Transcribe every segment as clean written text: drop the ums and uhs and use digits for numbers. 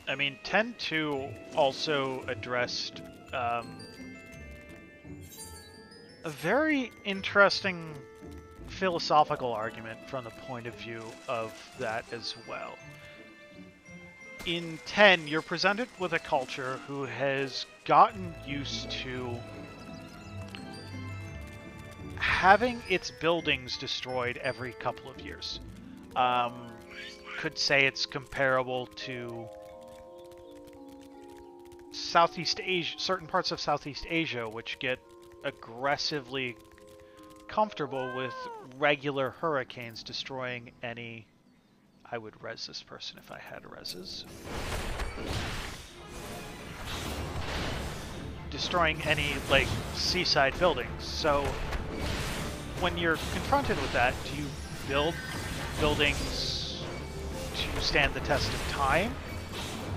I mean, 10.2 also addressed a very interesting philosophical argument from the point of view of that as well. In 10, you're presented with a culture who has gotten used to having its buildings destroyed every couple of years. Could say it's comparable to Southeast Asia, certain parts of Southeast Asia, which get aggressively comfortable with regular hurricanes destroying any... I would res this person if I had reses. Destroying any, like, seaside buildings. So, when you're confronted with that, do you build buildings to stand the test of time?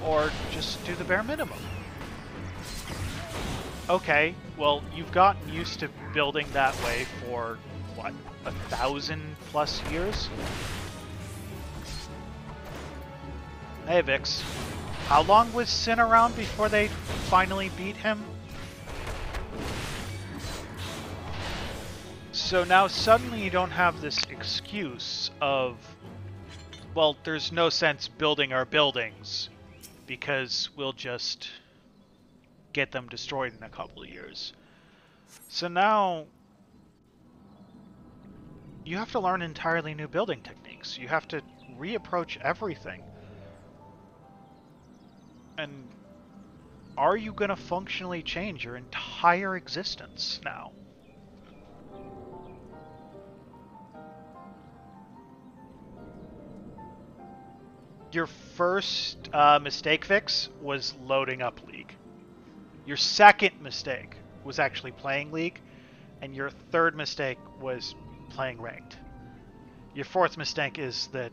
Or just do the bare minimum? Okay, well, you've gotten used to building that way for, what, 1,000+ years? Hey, Vix. How long was Sin around before they finally beat him? So now suddenly you don't have this excuse of, well, there's no sense building our buildings because we'll just get them destroyed in a couple of years. So now you have to learn entirely new building techniques. You have to reapproach everything. And are you going to functionally change your entire existence now? Your first mistake fix was loading up League. Your second mistake was actually playing League, and your third mistake was playing Ranked. Your fourth mistake is that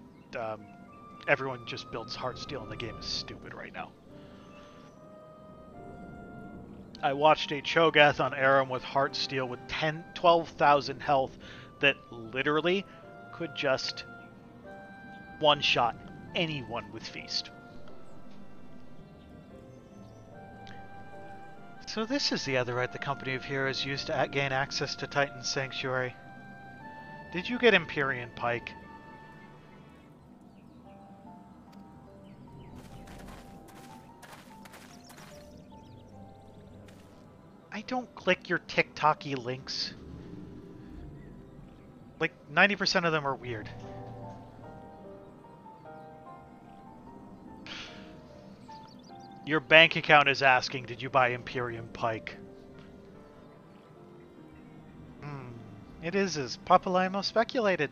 everyone just builds Heartsteel and the game is stupid right now. I watched a Cho'Gath on Aram with Heartsteel with 12,000 health that literally could just one-shot anyone with Feast. So this is the other right the Company of Heroes used to gain access to Titan's Sanctuary. Did you get Empyrean Pike? I don't click your TikTok-y links. Like, 90% of them are weird. Your bank account is asking, did you buy Empyrean Pike? It is as Papalaimo speculated.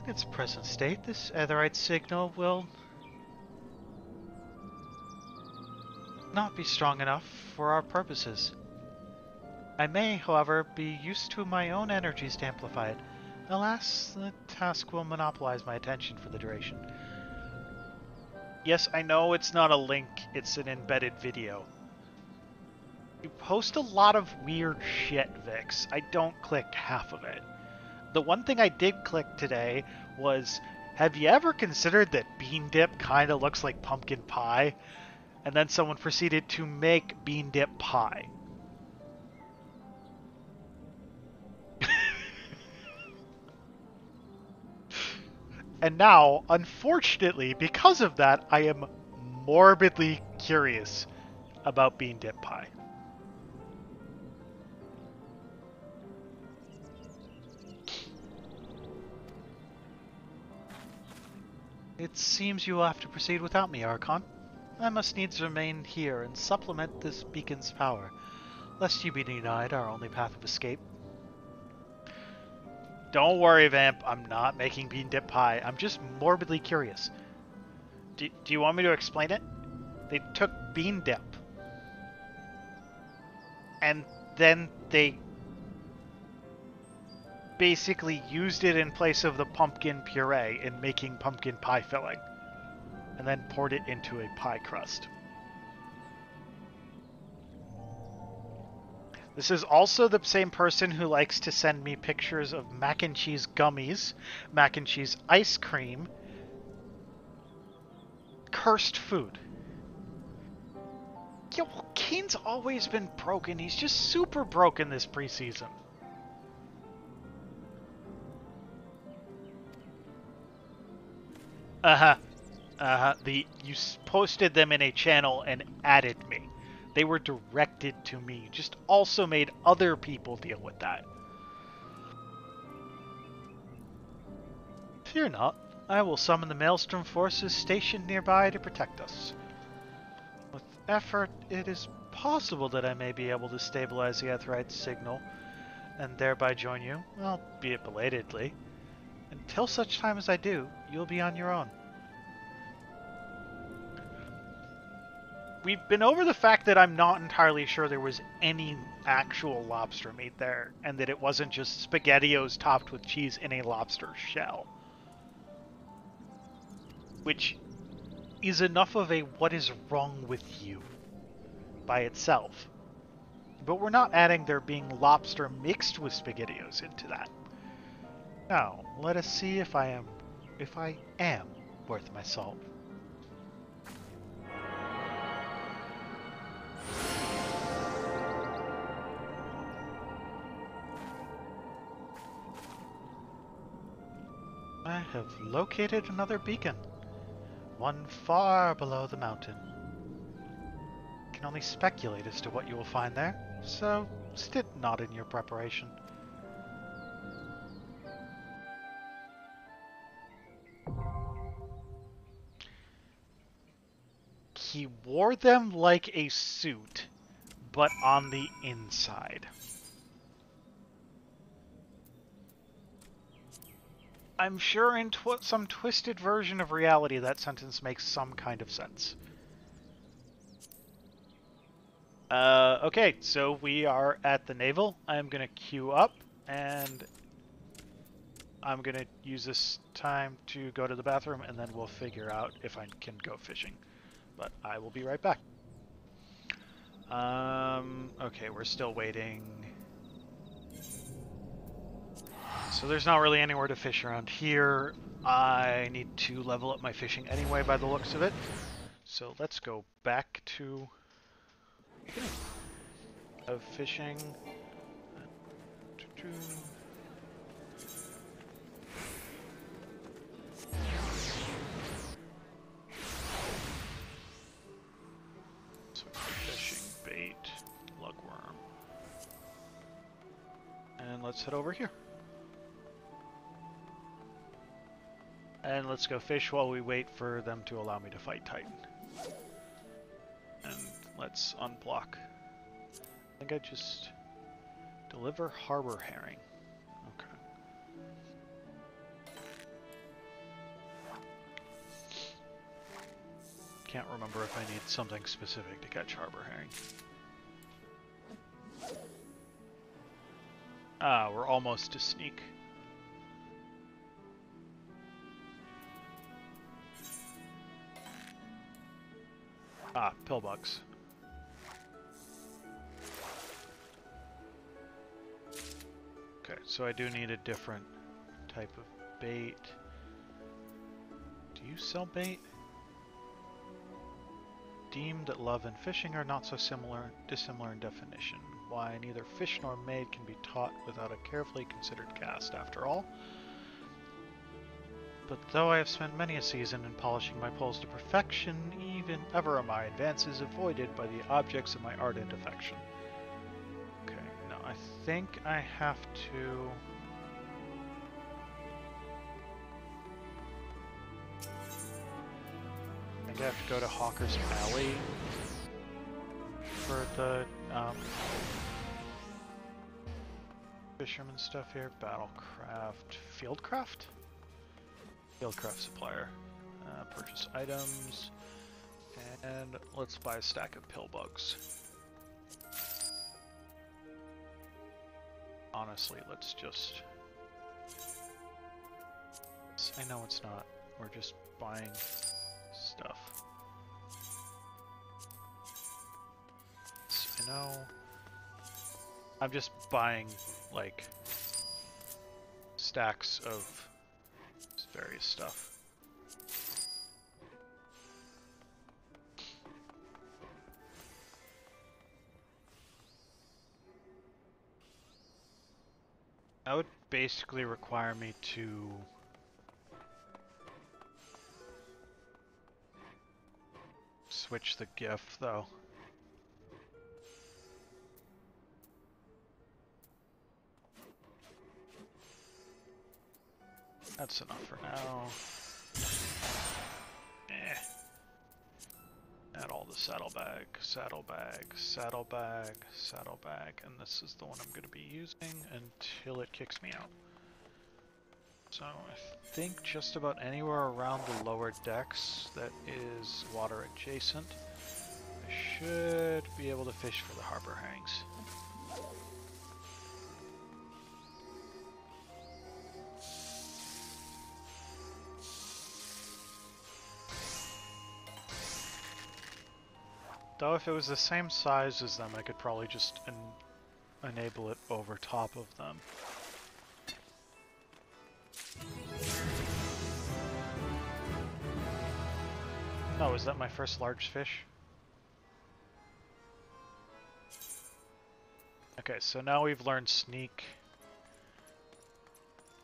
In its present state, this Aetherite signal will not be strong enough for our purposes. I may, however, be used to my own energies to amplify it. Alas, the task will monopolize my attention for the duration. Yes, I know it's not a link, it's an embedded video. You post a lot of weird shit, Vix. I don't click half of it. The one thing I did click today was, have you ever considered that bean dip kind of looks like pumpkin pie? And then someone proceeded to make bean dip pie. And now, unfortunately, because of that, I am morbidly curious about bean dip pie. It seems you will have to proceed without me, Archon. I must needs remain here and supplement this beacon's power, lest you be denied our only path of escape. Don't worry, Vamp. I'm not making bean dip pie. I'm just morbidly curious. Do you want me to explain it? They took bean dip. And then they basically used it in place of the pumpkin puree in making pumpkin pie filling. And then poured it into a pie crust. This is also the same person who likes to send me pictures of mac and cheese gummies, mac and cheese ice cream, cursed food. Yeah, well, Kane's always been broken. He's just super broken this preseason. Uh-huh. Uh-huh. You posted them in a channel and added me. They were directed to me. Just also made other people deal with that. Fear not. I will summon the Maelstrom forces stationed nearby to protect us. With effort, it is possible that I may be able to stabilize the Aetheryte signal and thereby join you, albeit belatedly. Until such time as I do, you'll be on your own. We've been over the fact that I'm not entirely sure there was any actual lobster meat there, and that it wasn't just SpaghettiOs topped with cheese in a lobster shell. Which is enough of a what is wrong with you by itself. But we're not adding there being lobster mixed with SpaghettiOs into that. Now, let us see if I am worth my salt. I have located another beacon, one far below the mountain. I can only speculate as to what you will find there, so stint not in your preparation. He wore them like a suit, but on the inside. I'm sure in some twisted version of reality that sentence makes some kind of sense. Okay, so we are at the naval. I'm going to queue up, and I'm going to use this time to go to the bathroom, and then we'll figure out if I can go fishing. But I will be right back. Okay, we're still waiting. So there's not really anywhere to fish around here. I need to level up my fishing anyway by the looks of it. So let's go back to of fishing. So fishing bait, lugworm. And let's head over here. And let's go fish while we wait for them to allow me to fight Titan. And let's unblock. I think I just deliver harbor herring. Okay. Can't remember if I need something specific to catch harbor herring. Ah, we're almost to sneak. Ah, pillbugs. Okay, so I do need a different type of bait. Do you sell bait? Deemed that love and fishing are not so dissimilar in definition. Why, neither fish nor maid can be taught without a carefully considered cast, after all. But though I have spent many a season in polishing my poles to perfection, even ever are my advances avoided by the objects of my ardent affection. Okay, now I think I have to... I have to go to Hawker's Alley for the fisherman stuff here. Battlecraft, Fieldcraft? Fieldcraft supplier. Purchase items, and let's buy a stack of pillbugs. Honestly, let's just... I know it's not. We're just buying stuff. I know. I'm just buying, like, stacks of various stuff. That would basically require me to switch the GIF, though. That's enough for now. Add all the saddlebag, saddlebag, saddlebag, saddlebag, and this is the one I'm going to be using until it kicks me out. So I think just about anywhere around the lower decks that is water adjacent, I should be able to fish for the harbor herrings. Though if it was the same size as them, I could probably just enable it over top of them. Oh, is that my first large fish? Okay, so now we've learned sneak.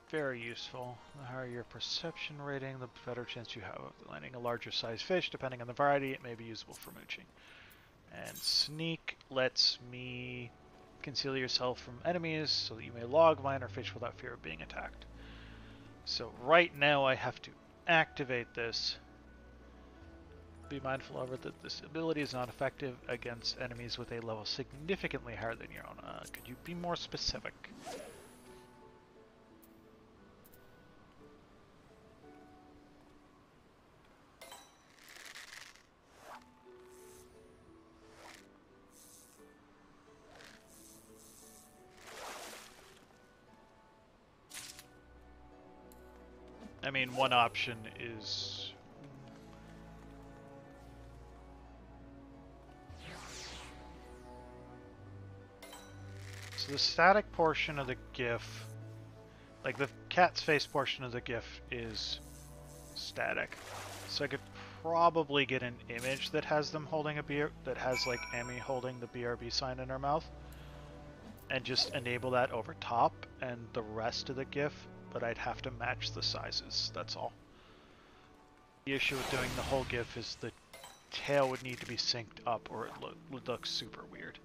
Very useful. The higher your perception rating, the better chance you have of landing a larger size fish. Depending on the variety, it may be usable for mooching. And sneak lets me conceal yourself from enemies so that you may log mine or fish without fear of being attacked. So right now I have to activate this. Be mindful, however, that this ability is not effective against enemies with a level significantly higher than your own. Could you be more specific? I mean, one option is... So the static portion of the GIF, like the cat's face portion of the GIF is static. So I could probably get an image that has them holding a beer, that has like Emmy holding the BRB sign in her mouth, and just enable that over top and the rest of the GIF, but I'd have to match the sizes, that's all. The issue with doing the whole GIF is the tail would need to be synced up or it would look super weird.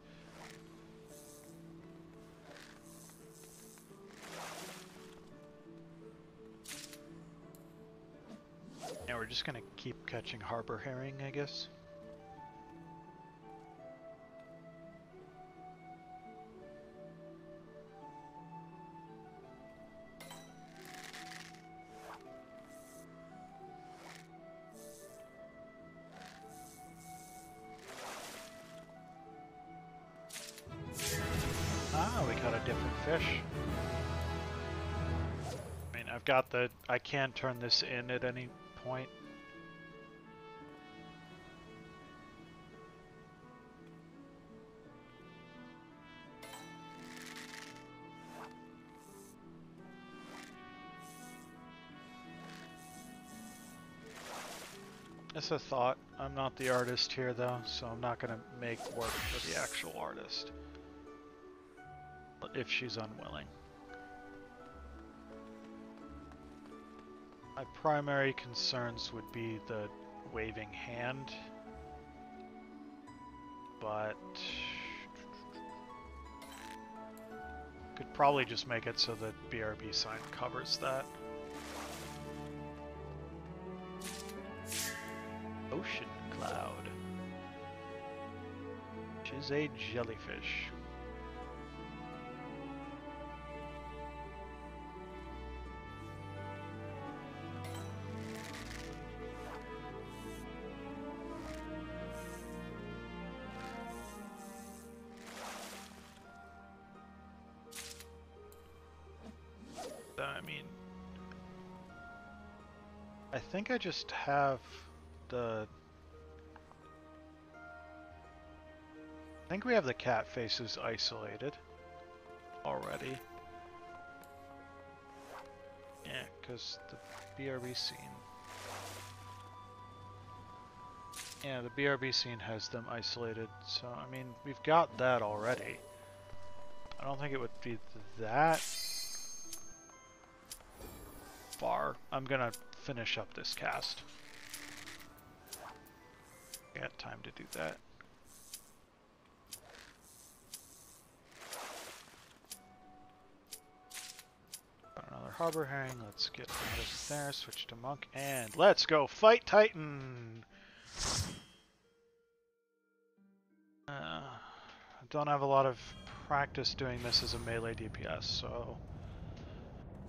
And we're just gonna keep catching harbor herring, I guess. Ah, we caught a different fish. I mean, I've got the... I can turn this in at any point. It's a thought. I'm not the artist here though, so I'm not gonna make work for the actual artist. If she's unwilling. My primary concerns would be the waving hand, but could probably just make it so the BRB sign covers that. Ocean cloud, which is a jellyfish. I mean, I think I just have the... I think we have the cat faces isolated already. Yeah, because the BRB scene... Yeah, the BRB scene has them isolated, so I mean, we've got that already. I don't think it would be that far. I'm gonna finish up this cast. Got time to do that. Got another harbor herring. Let's get out of there. Switch to monk, and let's go fight Titan. I don't have a lot of practice doing this as a melee DPS, so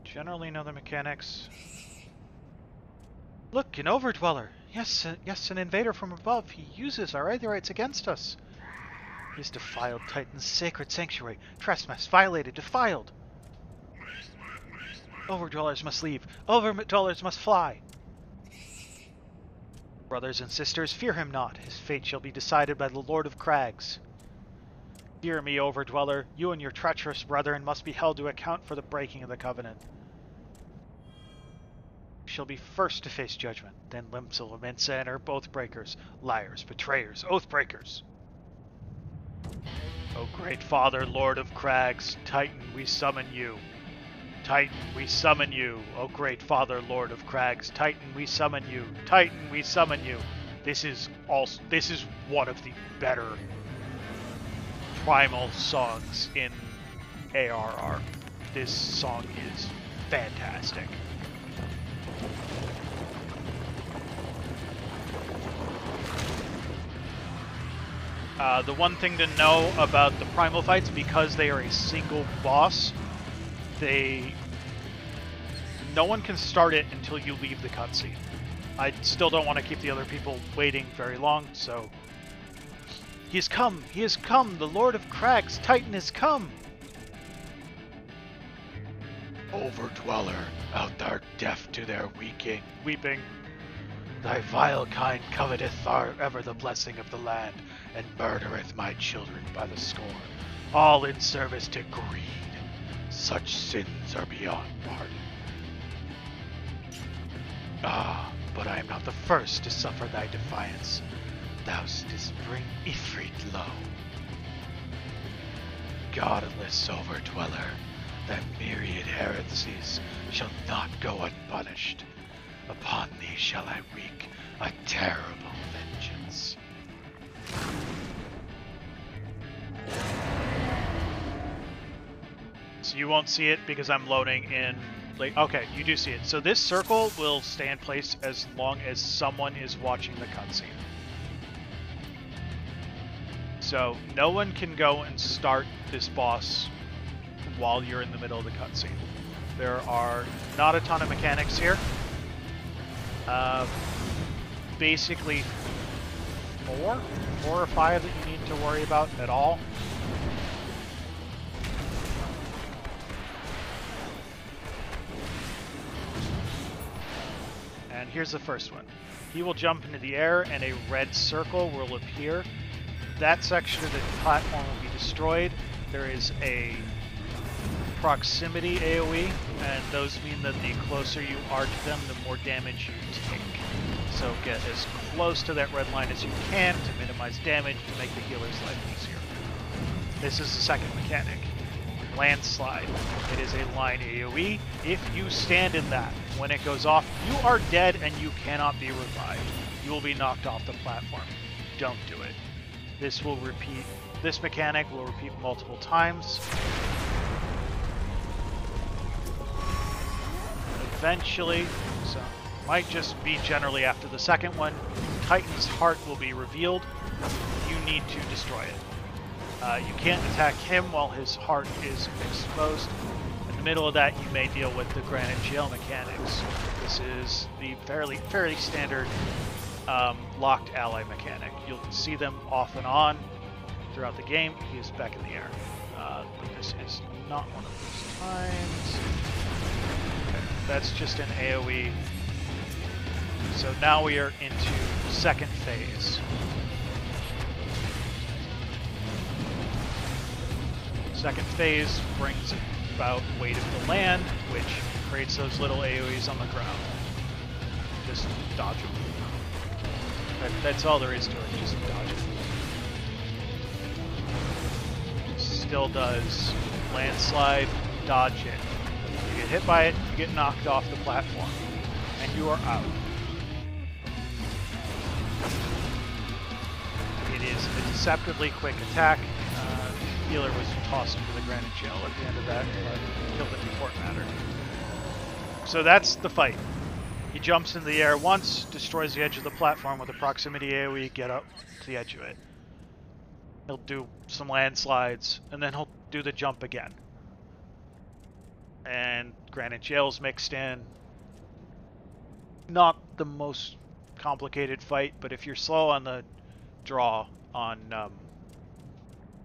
generally know the mechanics. Look, an Overdweller. Yes, an invader from above. He uses our rights against us. He's defiled Titan's sacred sanctuary. Trespass, violated, defiled. Overdwellers must leave. Overdwellers must fly. Brothers and sisters, fear him not. His fate shall be decided by the Lord of Crags. Hear me, Overdweller. You and your treacherous brethren must be held to account for the breaking of the covenant. You shall be first to face judgment. Then Limsel and Mensa are both breakers, liars, betrayers, oath breakers. O great Father, Lord of Crags, Titan, we summon you. Titan, we summon you. O great Father, Lord of Crags, Titan, we summon you. Titan, we summon you. This is one of the better primal songs in ARR. This song is fantastic. The one thing to know about the primal fights, because they are a single boss, no one can start it until you leave the cutscene. I still don't want to keep the other people waiting very long, so... He has come! He has come! The Lord of Crags, Titan has come! Overdweller, out there deaf to their weeping. Thy vile kind coveteth ever the blessing of the land, and murdereth my children by the score, all in service to greed. Such sins are beyond pardon. Ah, but I am not the first to suffer thy defiance. Thou didst bring Ifrit low. Godless Overdweller, thy myriad heresies shall not go unpunished. Upon thee shall I wreak a terrible vengeance. So you won't see it because I'm loading in. Okay, you do see it. So this circle will stay in place as long as someone is watching the cutscene. So no one can go and start this boss while you're in the middle of the cutscene. There are not a ton of mechanics here. Basically four or five that you need to worry about at all. And here's the first one. He will jump into the air and a red circle will appear. That section of the platform will be destroyed. There is a proximity AoE, and those mean that the closer you are to them, the more damage you take. So get as close to that red line as you can to minimize damage to make the healer's life easier. This is the second mechanic. Landslide. It is a line AoE. If you stand in that, when it goes off, you are dead and you cannot be revived. You will be knocked off the platform. Don't do it. This will repeat. This mechanic will repeat multiple times. Eventually, so might just be generally after the second one, Titan's heart will be revealed. You need to destroy it. You can't attack him while his heart is exposed. In the middle of that, you may deal with the Granite Jail mechanics. This is the fairly standard locked ally mechanic. You'll see them off and on throughout the game. He is back in the air. But this is not one of those times. Okay, that's just an AoE. So now we are into second phase. Second phase brings about weight of the land, which creates those little AoEs on the ground. Just dodge them. That's all there is to it, just dodge it. Still does landslide, dodge it. You get hit by it, you get knocked off the platform, and you are out. It is a deceptively quick attack. Healer was tossed into the granite shell at the end of that, but killed it before it mattered. So that's the fight. He jumps in the air once, destroys the edge of the platform with a proximity AoE, get up to the edge of it. He'll do some landslides, and then he'll do the jump again. And granite jail's mixed in. Not the most complicated fight, but if you're slow on the draw on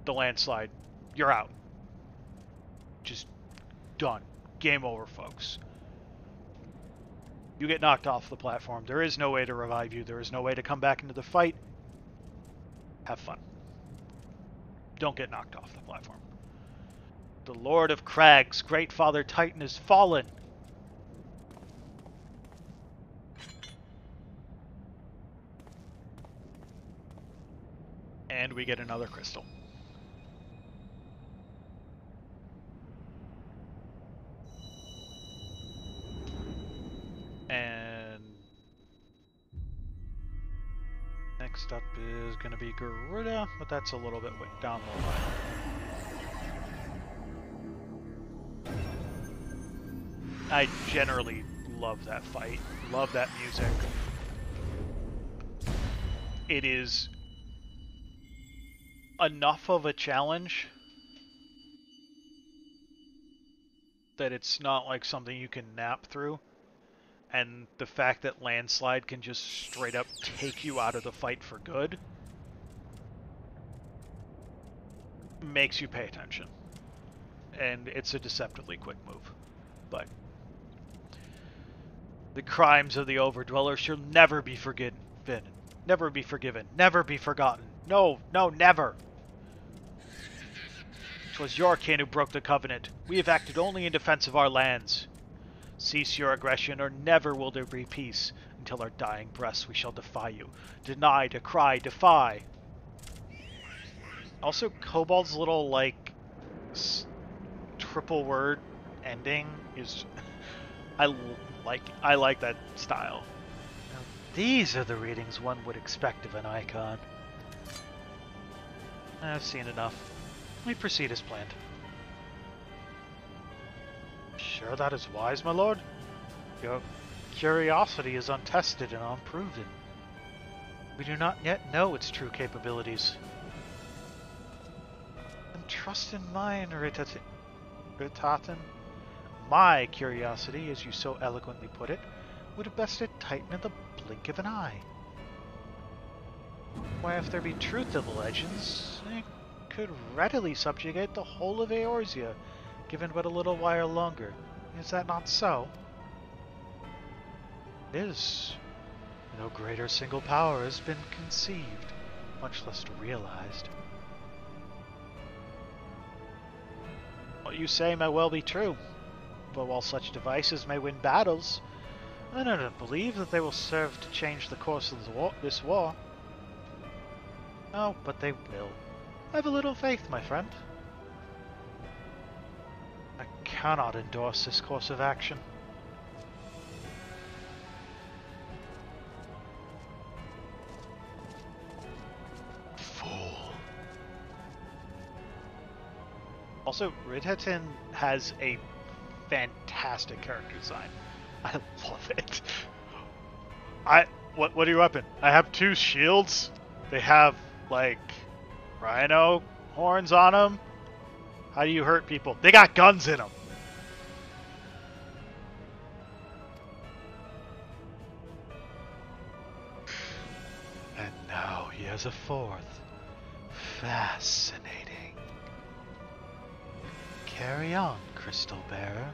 the landslide, you're out. Just done. Game over, folks. You get knocked off the platform. There is no way to revive you. There is no way to come back into the fight. Have fun. Don't get knocked off the platform. The Lord of Crags, Great Father Titan, is fallen. And we get another crystal. And next up is going to be Garuda, but that's a little bit down the line. I generally love that fight. Love that music. It is enough of a challenge that it's not like something you can nap through. And the fact that landslide can just straight up take you out of the fight for good makes you pay attention. And it's a deceptively quick move. But the crimes of the Overdweller shall never be forgiven. Never be forgiven. Never be forgotten. No, no, never. 'Twas your kin who broke the covenant. We have acted only in defense of our lands. Cease your aggression, or never will there be peace. Until our dying breaths we shall defy you. Deny, decry, defy. Also, Kobold's little, like, triple word ending is... I like that style. Now, these are the readings one would expect of an icon. I've seen enough. We proceed as planned. Sure that is wise, my lord? Your curiosity is untested and unproven. We do not yet know its true capabilities. And trust in mine, Ritaten. My curiosity, as you so eloquently put it, would have bested Titan in the blink of an eye. Why, if there be truth to the legends, it could readily subjugate the whole of Eorzea, given but a little while longer. Is that not so? It is. No greater single power has been conceived, much less realized. What you say may well be true, but while such devices may win battles, I don't believe that they will serve to change the course of this war. Oh, but they will. Have a little faith, my friend. I cannot endorse this course of action. Fool. Also, Ritaten has a fantastic character design. I love it. What are your weapon? I have 2 shields. They have, like, rhino horns on them. How do you hurt people? They got guns in them. And now he has a 4th. Fascinating. Carry on, Crystal Bearer.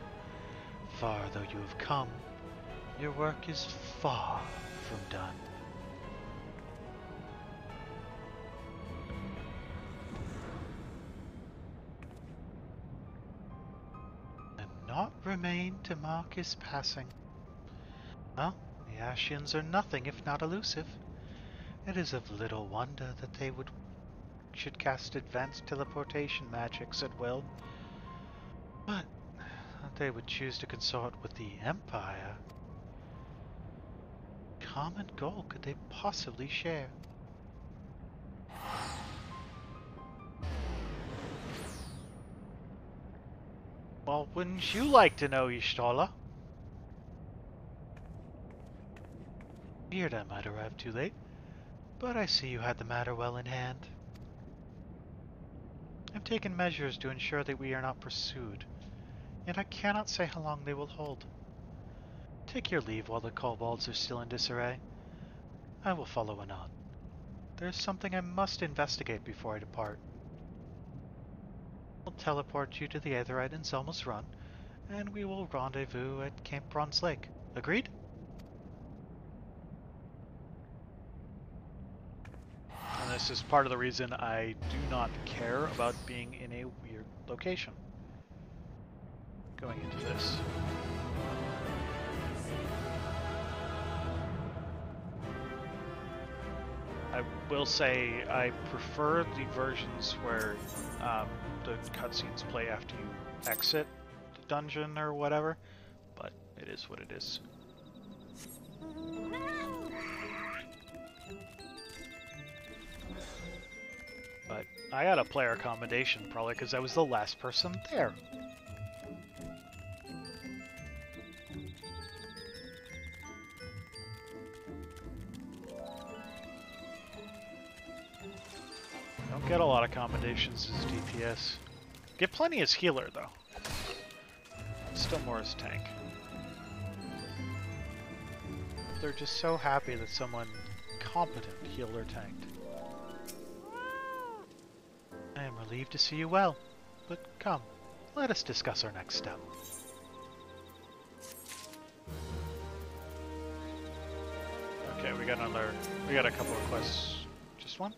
Far though you have come, your work is far from done. Not remain to mark his passing. Well, the Ashians are nothing if not elusive. It is of little wonder that they should cast advanced teleportation magics at will. But Miqo'te would choose to consort with the Empire. Common goal could they possibly share? Well, wouldn't you like to know, Y'shtola? Feared I might arrive too late, but I see you had the matter well in hand. I've taken measures to ensure that we are not pursued, yet I cannot say how long they will hold. Take your leave while the kobolds are still in disarray. I will follow anon. There is something I must investigate before I depart. I'll teleport you to the Aetheryte in Zelma's Run, and we will rendezvous at Camp Bronze Lake. Agreed? And this is part of the reason I do not care about being in a weird location. Going into this. I will say I prefer the versions where the cutscenes play after you exit the dungeon or whatever, but it is what it is. But I had a player accommodation probably because I was the last person there. Don't get a lot of accommodations as DPS. Get plenty as healer though. Still more as tank. They're just so happy that someone competent healed or tanked. I am relieved to see you well, but come, let us discuss our next step. Okay, we got a couple of quests. Just one?